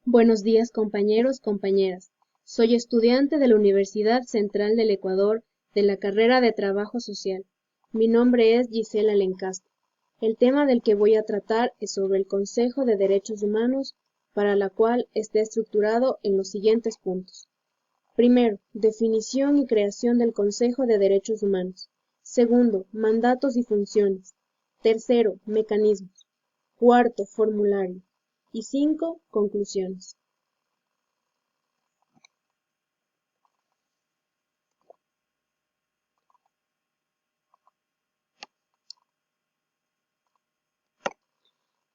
Buenos días, compañeros, compañeras. Soy estudiante de la Universidad Central del Ecuador de la carrera de Trabajo Social. Mi nombre es Gisela Lencastre. El tema del que voy a tratar es sobre el Consejo de Derechos Humanos, para la cual está estructurado en los siguientes puntos. Primero, definición y creación del Consejo de Derechos Humanos. Segundo, mandatos y funciones. Tercero, mecanismos. Cuarto, formulario. Y 5, conclusiones.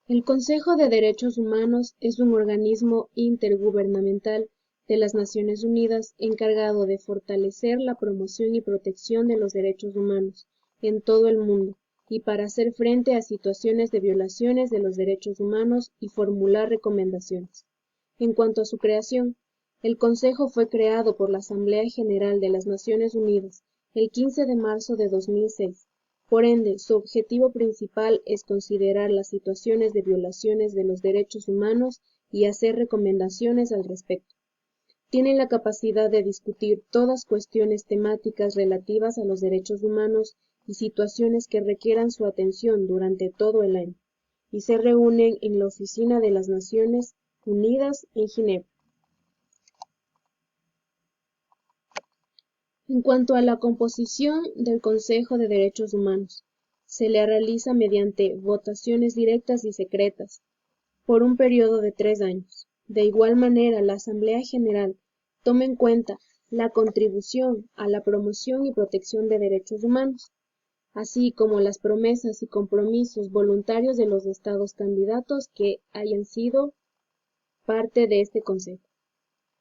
El Consejo de Derechos Humanos es un organismo intergubernamental de las Naciones Unidas encargado de fortalecer la promoción y protección de los derechos humanos en todo el mundo y para hacer frente a situaciones de violaciones de los derechos humanos y formular recomendaciones. En cuanto a su creación, el Consejo fue creado por la Asamblea General de las Naciones Unidas el 15 de marzo de 2006. Por ende, su objetivo principal es considerar las situaciones de violaciones de los derechos humanos y hacer recomendaciones al respecto. Tiene la capacidad de discutir todas cuestiones temáticas relativas a los derechos humanos y situaciones que requieran su atención durante todo el año, y se reúnen en la Oficina de las Naciones Unidas en Ginebra. En cuanto a la composición del Consejo de Derechos Humanos, se le realiza mediante votaciones directas y secretas, por un periodo de 3 años. De igual manera, la Asamblea General toma en cuenta la contribución a la promoción y protección de derechos humanos, así como las promesas y compromisos voluntarios de los Estados candidatos que hayan sido parte de este Consejo.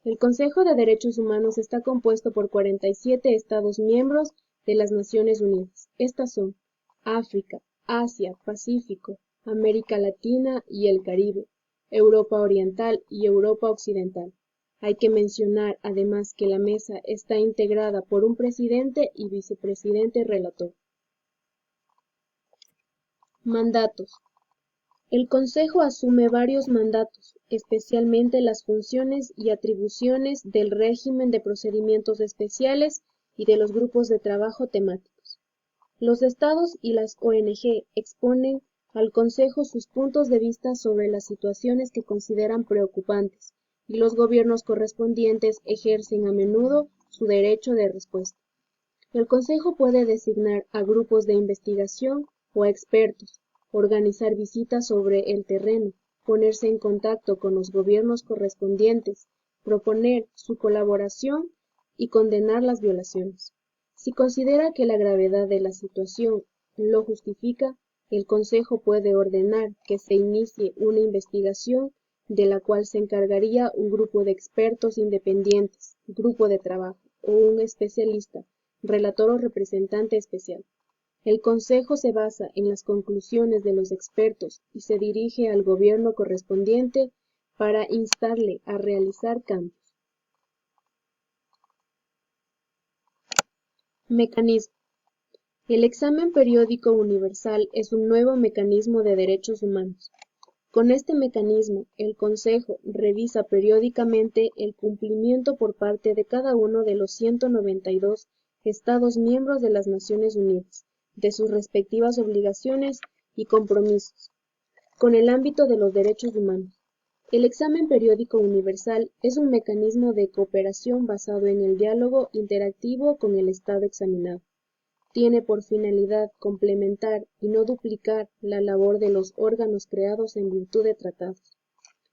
El Consejo de Derechos Humanos está compuesto por 47 Estados miembros de las Naciones Unidas. Estas son África, Asia, Pacífico, América Latina y el Caribe, Europa Oriental y Europa Occidental. Hay que mencionar además que la mesa está integrada por un presidente y vicepresidente relator. Mandatos. El Consejo asume varios mandatos, especialmente las funciones y atribuciones del régimen de procedimientos especiales y de los grupos de trabajo temáticos. Los Estados y las ONG exponen al Consejo sus puntos de vista sobre las situaciones que consideran preocupantes, y los gobiernos correspondientes ejercen a menudo su derecho de respuesta. El Consejo puede designar a grupos de investigación o a expertos, organizar visitas sobre el terreno, ponerse en contacto con los gobiernos correspondientes, proponer su colaboración y condenar las violaciones. Si considera que la gravedad de la situación lo justifica, el Consejo puede ordenar que se inicie una investigación de la cual se encargaría un grupo de expertos independientes, grupo de trabajo o un especialista, relator o representante especial. El Consejo se basa en las conclusiones de los expertos y se dirige al gobierno correspondiente para instarle a realizar cambios. Mecanismo. El examen periódico universal es un nuevo mecanismo de derechos humanos. Con este mecanismo, el Consejo revisa periódicamente el cumplimiento por parte de cada uno de los 192 Estados miembros de las Naciones Unidas, de sus respectivas obligaciones y compromisos, con el ámbito de los derechos humanos. El examen periódico universal es un mecanismo de cooperación basado en el diálogo interactivo con el Estado examinado. Tiene por finalidad complementar y no duplicar la labor de los órganos creados en virtud de tratados.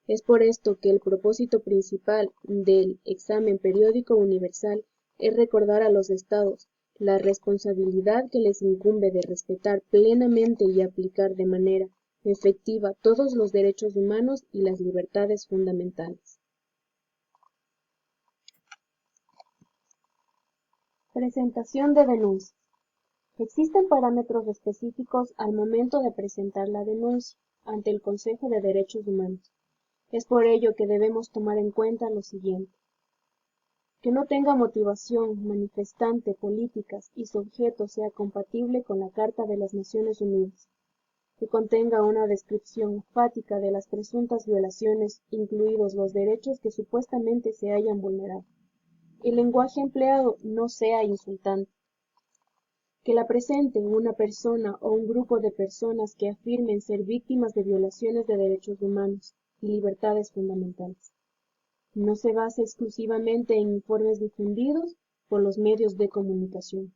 Es por esto que el propósito principal del examen periódico universal es recordar a los Estados la responsabilidad que les incumbe de respetar plenamente y aplicar de manera efectiva todos los derechos humanos y las libertades fundamentales. Presentación de denuncias. Existen parámetros específicos al momento de presentar la denuncia ante el Consejo de Derechos Humanos. Es por ello que debemos tomar en cuenta lo siguiente: que no tenga motivación manifestante políticas y su objeto sea compatible con la Carta de las Naciones Unidas. que contenga una descripción enfática de las presuntas violaciones, incluidos los derechos que supuestamente se hayan vulnerado. El lenguaje empleado no sea insultante. Que la presenten una persona o un grupo de personas que afirmen ser víctimas de violaciones de derechos humanos y libertades fundamentales. No se base exclusivamente en informes difundidos por los medios de comunicación.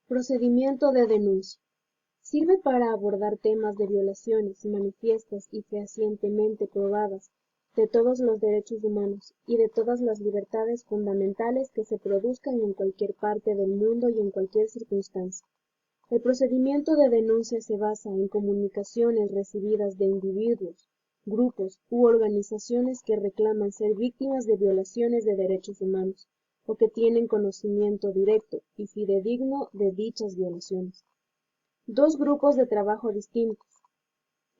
Procedimiento de denuncia. Sirve para abordar temas de violaciones manifiestas y fehacientemente probadas de todos los derechos humanos y de todas las libertades fundamentales que se produzcan en cualquier parte del mundo y en cualquier circunstancia. El procedimiento de denuncia se basa en comunicaciones recibidas de individuos, grupos u organizaciones que reclaman ser víctimas de violaciones de derechos humanos o que tienen conocimiento directo y fidedigno de dichas violaciones. Dos grupos de trabajo distintos: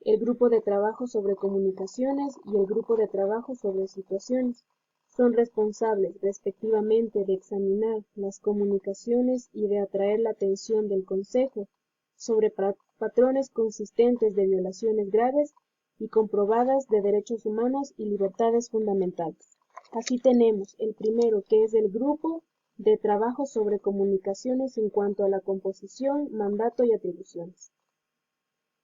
el grupo de trabajo sobre comunicaciones y el grupo de trabajo sobre situaciones, son responsables respectivamente de examinar las comunicaciones y de atraer la atención del Consejo sobre patrones consistentes de violaciones graves y comprobadas de derechos humanos y libertades fundamentales. Así tenemos el primero, que es el grupo de trabajo sobre comunicaciones en cuanto a la composición, mandato y atribuciones.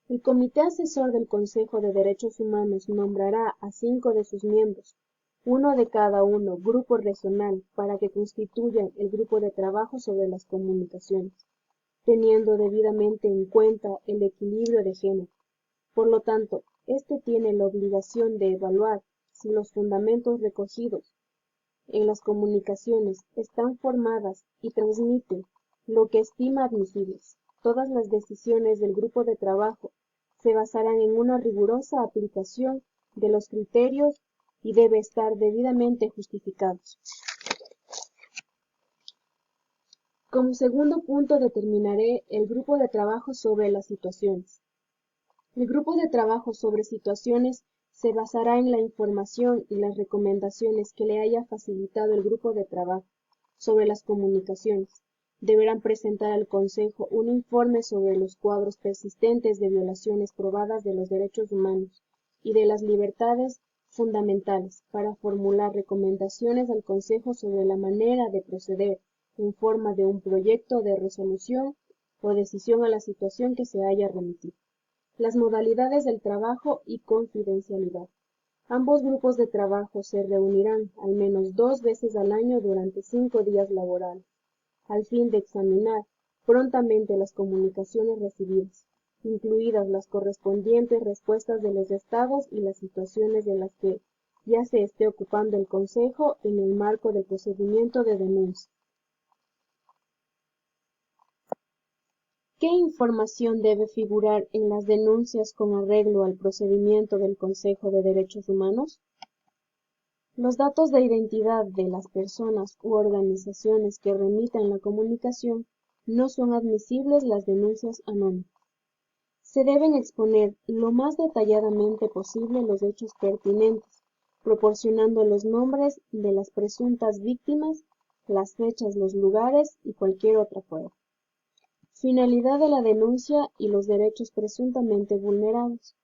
El Comité Asesor del Consejo de Derechos Humanos nombrará a 5 de sus miembros, uno de cada grupo regional, para que constituyan el grupo de trabajo sobre las comunicaciones, teniendo debidamente en cuenta el equilibrio de género. Por lo tanto, éste tiene la obligación de evaluar si los fundamentos recogidos en las comunicaciones están formadas y transmiten lo que estima admisibles. Todas las decisiones del grupo de trabajo se basarán en una rigurosa aplicación de los criterios y debe estar debidamente justificados. Como segundo punto determinaré el grupo de trabajo sobre las situaciones. El grupo de trabajo sobre situaciones se basará en la información y las recomendaciones que le haya facilitado el grupo de trabajo sobre las comunicaciones. Deberán presentar al Consejo un informe sobre los cuadros persistentes de violaciones probadas de los derechos humanos y de las libertades fundamentales para formular recomendaciones al Consejo sobre la manera de proceder en forma de un proyecto de resolución o decisión a la situación que se haya remitido. Las modalidades del trabajo y confidencialidad. Ambos grupos de trabajo se reunirán al menos 2 veces al año durante 5 días laborales, al fin de examinar prontamente las comunicaciones recibidas, incluidas las correspondientes respuestas de los estados y las situaciones de las que ya se esté ocupando el Consejo en el marco del procedimiento de denuncia. ¿Qué información debe figurar en las denuncias con arreglo al procedimiento del Consejo de Derechos Humanos? Los datos de identidad de las personas u organizaciones que remitan la comunicación no son admisibles las denuncias anónimas. Se deben exponer lo más detalladamente posible los hechos pertinentes, proporcionando los nombres de las presuntas víctimas, las fechas, los lugares y cualquier otra prueba. Finalidad de la denuncia y los derechos presuntamente vulnerados.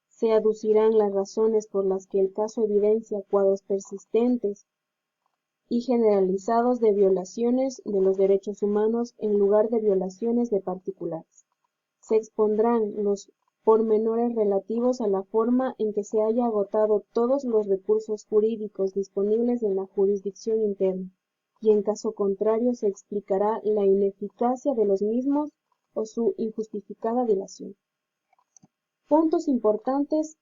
Se aducirán las razones por las que el caso evidencia cuadros persistentes y generalizados de violaciones de los derechos humanos en lugar de violaciones de particulares. Se expondrán los pormenores relativos a la forma en que se haya agotado todos los recursos jurídicos disponibles en la jurisdicción interna, y en caso contrario se explicará la ineficacia de los mismos o su injustificada dilación. Puntos importantes.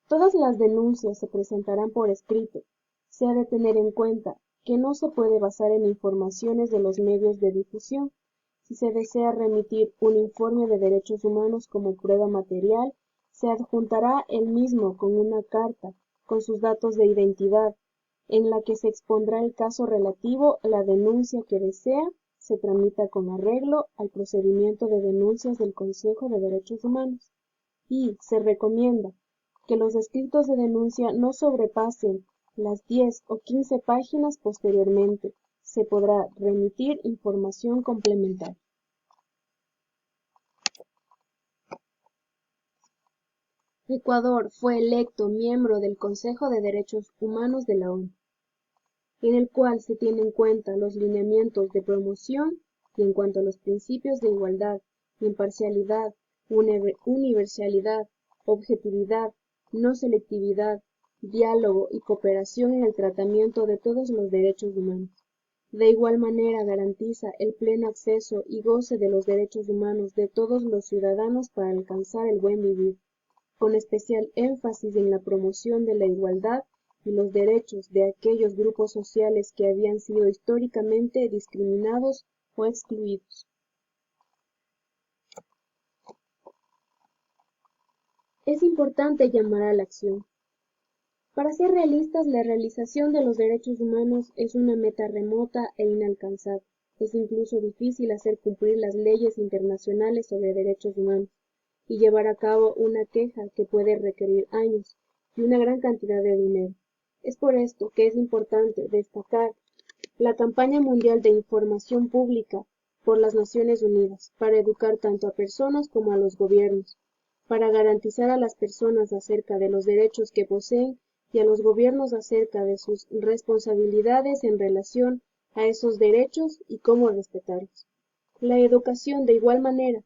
Todas las denuncias se presentarán por escrito. Se ha de tener en cuenta que no se puede basar en informaciones de los medios de difusión. Si se desea remitir un informe de derechos humanos como prueba material, se adjuntará el mismo con una carta con sus datos de identidad, en la que se expondrá el caso relativo. La denuncia que desea se tramita con arreglo al procedimiento de denuncias del Consejo de Derechos Humanos, y se recomienda que los escritos de denuncia no sobrepasen las 10 o 15 páginas posteriormente. se podrá remitir información complementaria. Ecuador fue electo miembro del Consejo de Derechos Humanos de la ONU, en el cual se tienen en cuenta los lineamientos de promoción y en cuanto a los principios de igualdad, imparcialidad, universalidad, objetividad, no selectividad, diálogo y cooperación en el tratamiento de todos los derechos humanos. De igual manera garantiza el pleno acceso y goce de los derechos humanos de todos los ciudadanos para alcanzar el buen vivir, con especial énfasis en la promoción de la igualdad y los derechos de aquellos grupos sociales que habían sido históricamente discriminados o excluidos. Es importante llamar a la acción. Para ser realistas, la realización de los derechos humanos es una meta remota e inalcanzable. Es incluso difícil hacer cumplir las leyes internacionales sobre derechos humanos y llevar a cabo una queja que puede requerir años y una gran cantidad de dinero. Es por esto que es importante destacar la campaña mundial de información pública por las Naciones Unidas para educar tanto a personas como a los gobiernos, para garantizar a las personas acerca de los derechos que poseen y a los gobiernos acerca de sus responsabilidades en relación a esos derechos y cómo respetarlos. La educación, de igual manera,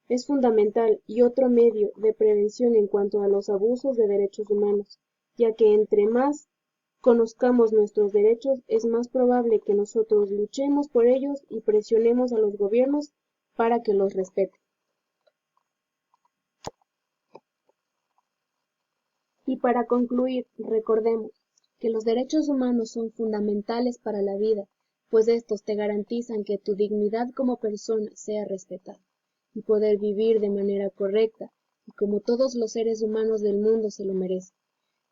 es fundamental y otro medio de prevención en cuanto a los abusos de derechos humanos, ya que entre más conozcamos nuestros derechos, es más probable que nosotros luchemos por ellos y presionemos a los gobiernos para que los respeten. Y para concluir, recordemos que los derechos humanos son fundamentales para la vida, pues estos te garantizan que tu dignidad como persona sea respetada y poder vivir de manera correcta y como todos los seres humanos del mundo se lo merecen.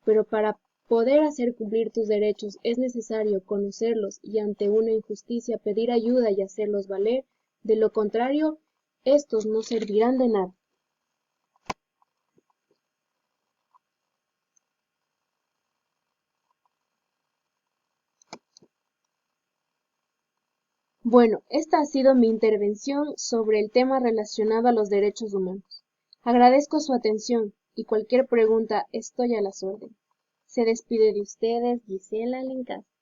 Pero para poder hacer cumplir tus derechos es necesario conocerlos y ante una injusticia pedir ayuda y hacerlos valer, de lo contrario, estos no servirán de nada. Bueno, esta ha sido mi intervención sobre el tema relacionado a los derechos humanos. Agradezco su atención y cualquier pregunta estoy a las órdenes. Se despide de ustedes Gisela Lencastre.